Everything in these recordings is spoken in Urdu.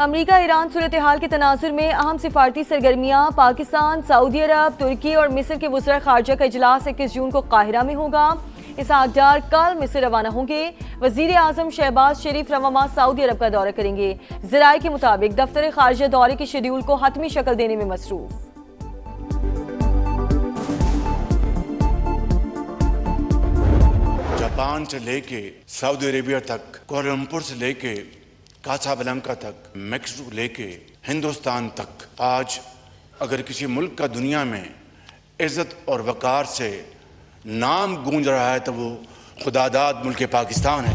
امریکہ ایران صورتحال کے تناظر میں اہم سفارتی سرگرمیاں پاکستان، سعودی عرب، ترکی اور مصر کے وزراء خارجہ کا اجلاس 21 جون کو قاہرہ میں ہوگا۔ اسحاق ڈار کل مصر روانہ ہوں گے۔ وزیر اعظم شہباز شریف رواں ماہ سعودی عرب کا دورہ کریں گے۔ ذرائع کے مطابق دفتر خارجہ دورے کے شیڈول کو حتمی شکل دینے میں مصروف۔ جاپان سے لے کے سعودی عربیہ تک، کوالالمپور سے لے کے کاسابلانکا تک، میکسیکو لے کے ہندوستان تک، آج اگر کسی ملک کا دنیا میں عزت اور وقار سے نام گونج رہا ہے تو وہ خدا داد ملک پاکستان ہے۔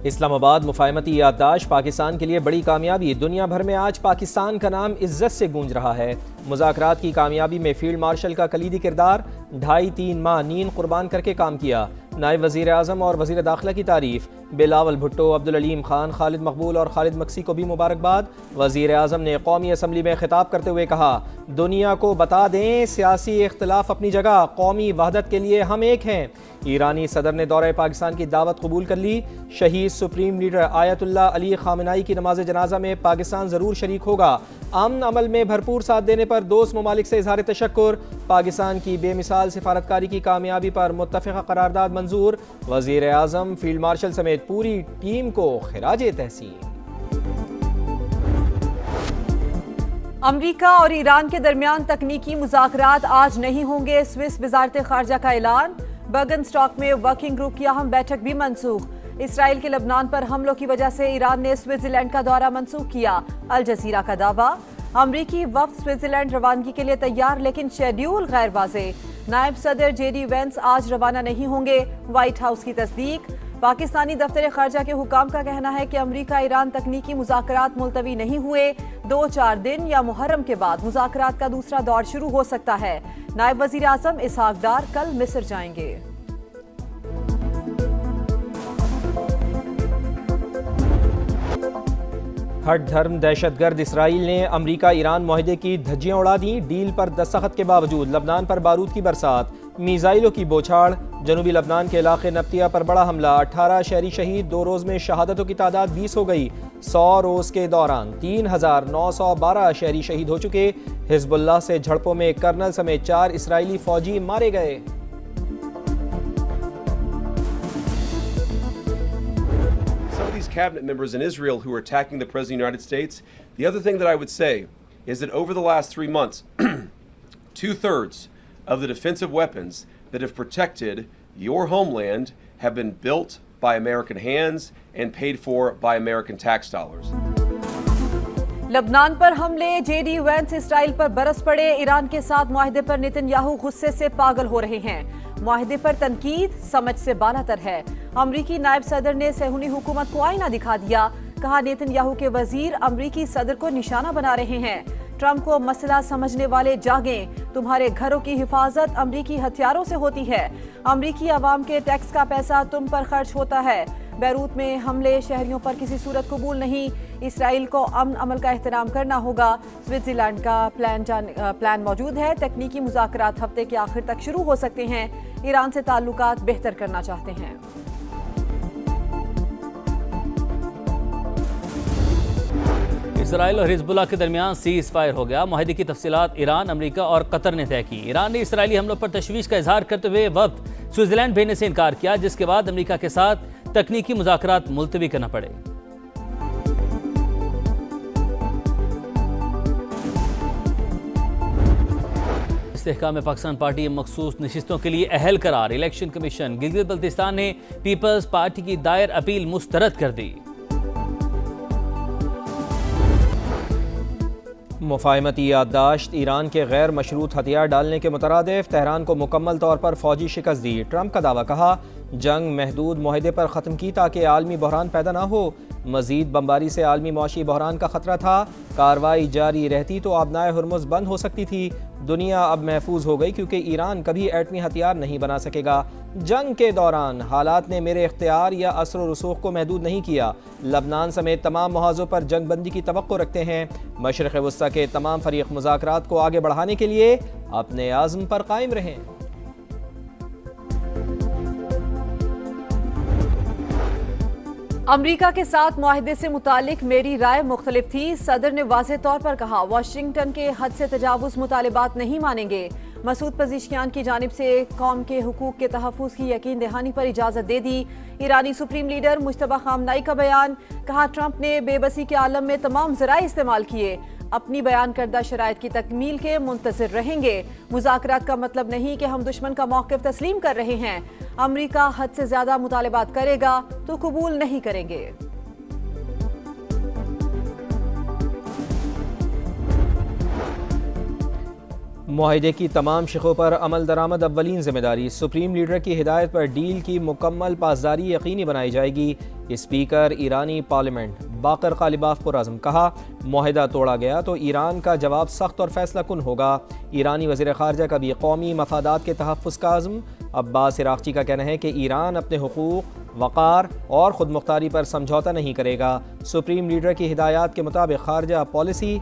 اسلام آباد مفاہمتی یادداشت پاکستان کے لیے بڑی کامیابی، دنیا بھر میں آج پاکستان کا نام عزت سے گونج رہا ہے۔ مذاکرات کی کامیابی میں فیلڈ مارشل کا کلیدی کردار، 2.5-3 ماہ نیند قربان کر کے کام کیا۔ نائب وزیر اعظم اور وزیر داخلہ کی تعریف، بلاول بھٹو، عبدالعلیم خان، خالد مقبول اور خالد مکسی کو بھی مبارکباد۔ وزیر اعظم نے قومی اسمبلی میں خطاب کرتے ہوئے کہا، دنیا کو بتا دیں سیاسی اختلاف اپنی جگہ، قومی وحدت کے لیے ہم ایک ہیں۔ ایرانی صدر نے دورہ پاکستان کی دعوت قبول کر لی۔ شہید سپریم لیڈر آیت اللہ علی خامنہئی کی نماز جنازہ میں پاکستان ضرور شریک ہوگا۔ امن عمل میں بھرپور ساتھ دینے پر دوست ممالک سے اظہار تشکر۔ پاکستان کی بے مثال سفارتکاری کی کامیابی پر متفقہ قرارداد منظور۔ وزیر اعظم، فیلڈ مارشل سمیت پوری ٹیم کو خراج تحسین۔ امریکہ اور ایران کے درمیان تکنیکی مذاکرات آج نہیں ہوں گے، سوئس وزارت خارجہ کا اعلان۔ برگن اسٹاک میں ورکنگ گروپ کی اہم بیٹھک بھی منسوخ۔ اسرائیل کے لبنان پر حملوں کی وجہ سے ایران نے سوئٹزرلینڈ کا دورہ منسوخ کیا، الجزیرہ کا دعویٰ۔ امریکی وفد سوئٹزرلینڈ روانگی کے لیے تیار لیکن شیڈیول غیر واضح۔ نائب صدر جے ڈی وینس آج روانہ نہیں ہوں گے، وائٹ ہاؤس کی تصدیق۔ پاکستانی دفتر خارجہ کے حکام کا کہنا ہے کہ امریکہ ایران تکنیکی مذاکرات ملتوی نہیں ہوئے، 2-4 دن یا محرم کے بعد مذاکرات کا دوسرا دور شروع ہو سکتا ہے۔ نائب وزیر اعظم اسحاق ڈار کل مصر جائیں گے۔ ہٹ دھرم دہشت گرد اسرائیل نے امریکہ ایران معاہدے کی دھجیاں اڑا دیں۔ ڈیل پر دستخط کے باوجود لبنان پر بارود کی برسات، میزائلوں کی بوچھاڑ۔ جنوبی لبنان کے علاقے نبتیہ پر بڑا حملہ، 18 شہری شہید، 2 روز میں شہادتوں کی تعداد 20 ہو گئی۔ 100 روز کے دوران 3912 شہری شہید ہو چکے۔ حزب اللہ سے جھڑپوں میں کرنل سمیت 4 اسرائیلی فوجی مارے گئے۔ Cabinet members in Israel who are attacking the President of the United States. The other thing that I would say is that over the last 3 months, 2/3 of the defensive weapons that have protected your homeland have been built by American hands and paid for by American tax dollars. لبنان پر حملے، جے ڈی وینس اسرائیل پر برس پڑے۔ ایران کے ساتھ معاہدے پر نتن یاہو غصے سے پاگل ہو رہے ہیں۔ معاہدے پر تنقید سمجھ سے بالا تر ہے۔ امریکی نائب صدر نے صہیونی حکومت کو آئینہ دکھا دیا، کہا نیتن یاہو کے وزیر امریکی صدر کو نشانہ بنا رہے ہیں۔ ٹرمپ کو مسئلہ سمجھنے والے جاگیں، تمہارے گھروں کی حفاظت امریکی ہتھیاروں سے ہوتی ہے۔ امریکی عوام کے ٹیکس کا پیسہ تم پر خرچ ہوتا ہے۔ بیروت میں حملے شہریوں پر کسی صورت قبول نہیں۔ اسرائیل کو امن عمل کا احترام کرنا ہوگا۔ سوئٹزرلینڈ کا پلان موجود ہے۔ تکنیکی مذاکرات ہفتے کے آخر تک شروع ہو سکتے ہیں۔ ایران سے تعلقات بہتر کرنا چاہتے ہیں۔ اسرائیل اور حزب اللہ کے درمیان سیز فائر ہو گیا۔ معاہدے کی تفصیلات ایران، امریکہ اور قطر نے طے کی۔ ایران نے اسرائیلی حملوں پر تشویش کا اظہار کرتے ہوئے وفد سوئٹزرلینڈ بھیجنے سے انکار کیا، جس کے بعد امریکہ کے ساتھ تکنیکی مذاکرات ملتوی کرنا پڑے۔ استحکام پاکستان پارٹی مخصوص نشستوں کے لیے اہل قرار۔ الیکشن کمیشن گلگت بلتستان نے پیپلز پارٹی کی دائر اپیل مسترد کر دی۔ مفاہمتی یادداشت ایران کے غیر مشروط ہتھیار ڈالنے کے مترادف، تہران کو مکمل طور پر فوجی شکست دی۔ ٹرمپ کا دعویٰ، کہا جنگ محدود معاہدے پر ختم کی تاکہ عالمی بحران پیدا نہ ہو۔ مزید بمباری سے عالمی معاشی بحران کا خطرہ تھا، کارروائی جاری رہتی تو آبنائے ہرمز بند ہو سکتی تھی۔ دنیا اب محفوظ ہو گئی کیونکہ ایران کبھی ایٹمی ہتھیار نہیں بنا سکے گا۔ جنگ کے دوران حالات نے میرے اختیار یا اثر و رسوخ کو محدود نہیں کیا۔ لبنان سمیت تمام محاذوں پر جنگ بندی کی توقع رکھتے ہیں۔ مشرق وسطی کے تمام فریق مذاکرات کو آگے بڑھانے کے لیے اپنے عزم پر قائم رہیں۔ امریکہ کے ساتھ معاہدے سے متعلق میری رائے مختلف تھی. صدر نے واضح طور پر کہا واشنگٹن کے حد سے تجاوز مطالبات نہیں مانیں گے. مسعود پزیشکیان کی جانب سے قوم کے حقوق کے تحفظ کی یقین دہانی پر اجازت دے دی. ایرانی سپریم لیڈر مجتبی خامنائی کا بیان. کہا ٹرمپ نے بے بسی کے عالم میں تمام ذرائع استعمال کیے. اپنی بیان کردہ شرائط کی تکمیل کے منتظر رہیں گے. مذاکرات کا مطلب نہیں کہ ہم دشمن کا موقف تسلیم کر رہے ہیں. امریکہ حد سے زیادہ مطالبات کرے گا تو قبول نہیں کریں گے. معاہدے کی تمام شقوں پر عمل درآمد اولین ذمہ داری. سپریم لیڈر کی ہدایت پر ڈیل کی مکمل پاسداری یقینی بنائی جائے گی. اسپیکر ایرانی پارلیمنٹ باقر غالباف پرعزم. کہا معاہدہ توڑا گیا تو ایران کا جواب سخت اور فیصلہ کن ہوگا. ایرانی وزیر خارجہ کا بھی قومی مفادات کے تحفظ کا عزم. عباس عراقچی کا کہنا ہے کہ ایران اپنے حقوق، وقار اور خود مختاری پر سمجھوتا نہیں کرے گا. سپریم لیڈر کی ہدایات کے مطابق خارجہ پالیسی.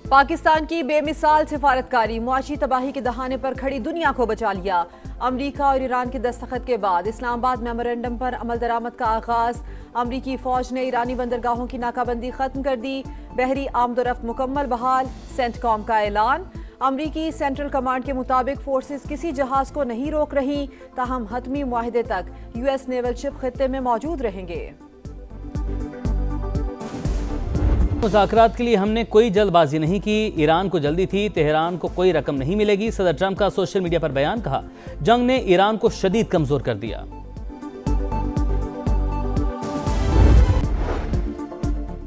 پاکستان کی بے مثال سفارتکاری معاشی تباہی کے دہانے پر کھڑی دنیا کو بچا لیا. امریکہ اور ایران کے دستخط کے بعد اسلام آباد میمورنڈم پر عمل درآمد کا آغاز. امریکی فوج نے ایرانی بندرگاہوں کی ناکہ بندی ختم کر دی. بحری آمد و رفت مکمل بحال. سینٹ کام کا اعلان. امریکی سینٹرل کمانڈ کے مطابق فورسز کسی جہاز کو نہیں روک رہی. تاہم حتمی معاہدے تک یو ایس نیول شپ خطے میں موجود رہیں گے. مذاکرات کے لیے ہم نے کوئی جلد بازی نہیں کی. ایران کو جلدی تھی. تہران کو کوئی رقم نہیں ملے گی. صدر ٹرمپ کا سوشل میڈیا پر بیان. کہا جنگ نے ایران کو شدید کمزور کر دیا.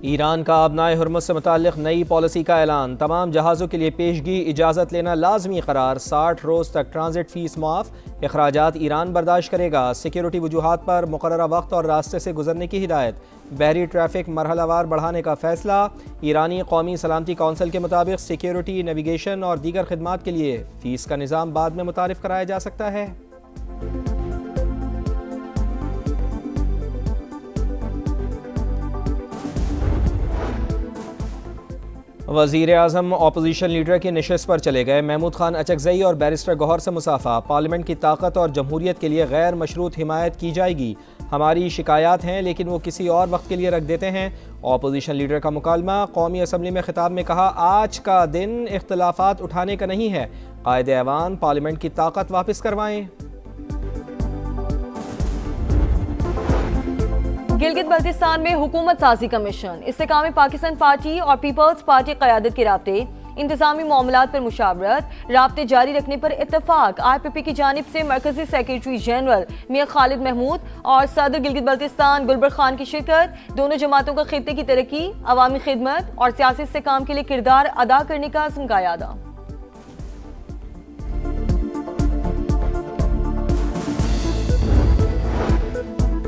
ایران کا ابنائے حرمت سے متعلق نئی پالیسی کا اعلان. تمام جہازوں کے لیے پیشگی اجازت لینا لازمی قرار. 60 روز تک ٹرانزٹ فیس معاف. اخراجات ایران برداشت کرے گا. سیکیورٹی وجوہات پر مقررہ وقت اور راستے سے گزرنے کی ہدایت. بحری ٹریفک مرحلہ وار بڑھانے کا فیصلہ. ایرانی قومی سلامتی کونسل کے مطابق سیکیورٹی، نیویگیشن اور دیگر خدمات کے لیے فیس کا نظام بعد میں متعارف کرایا جا سکتا ہے. وزیر اعظم اپوزیشن لیڈر کی نشست پر چلے گئے. محمود خان اچکزئی اور بیرسٹر گوہر سے مصافحہ. پارلیمنٹ کی طاقت اور جمہوریت کے لیے غیر مشروط حمایت کی جائے گی. ہماری شکایات ہیں لیکن وہ کسی اور وقت کے لیے رکھ دیتے ہیں. اپوزیشن لیڈر کا مکالمہ. قومی اسمبلی میں خطاب میں کہا آج کا دن اختلافات اٹھانے کا نہیں ہے. قائد ایوان پارلیمنٹ کی طاقت واپس کروائیں. گلگت بلتستان میں حکومت سازی کمیشن. استحکام پاکستان پارٹی اور پیپلز پارٹی قیادت کے رابطے، انتظامی معاملات پر مشاورت، رابطے جاری رکھنے پر اتفاق. آئی پی پی کی جانب سے مرکزی سیکریٹری جنرل میاں خالد محمود اور صدر گلگت بلتستان گلبر خان کی شرکت. دونوں جماعتوں کا خطے کی ترقی، عوامی خدمت اور سیاسی استحکام کے لیے کردار ادا کرنے کا عزم کا اعادہ.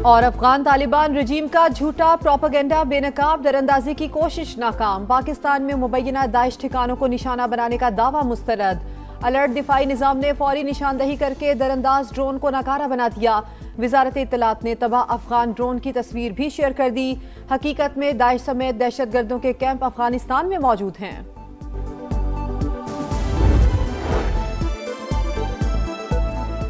اور افغان طالبان رجیم کا جھوٹا پروپیگنڈا بے نقاب دراندازی کی کوشش ناکام. پاکستان میں مبینہ داعش ٹھکانوں کو نشانہ بنانے کا دعویٰ مسترد. الرٹ دفاعی نظام نے فوری نشاندہی کر کے درانداز ڈرون کو ناکارہ بنا دیا. وزارت اطلاعات نے تباہ افغان ڈرون کی تصویر بھی شیئر کر دی. حقیقت میں داعش سمیت دہشت گردوں کے کیمپ افغانستان میں موجود ہیں.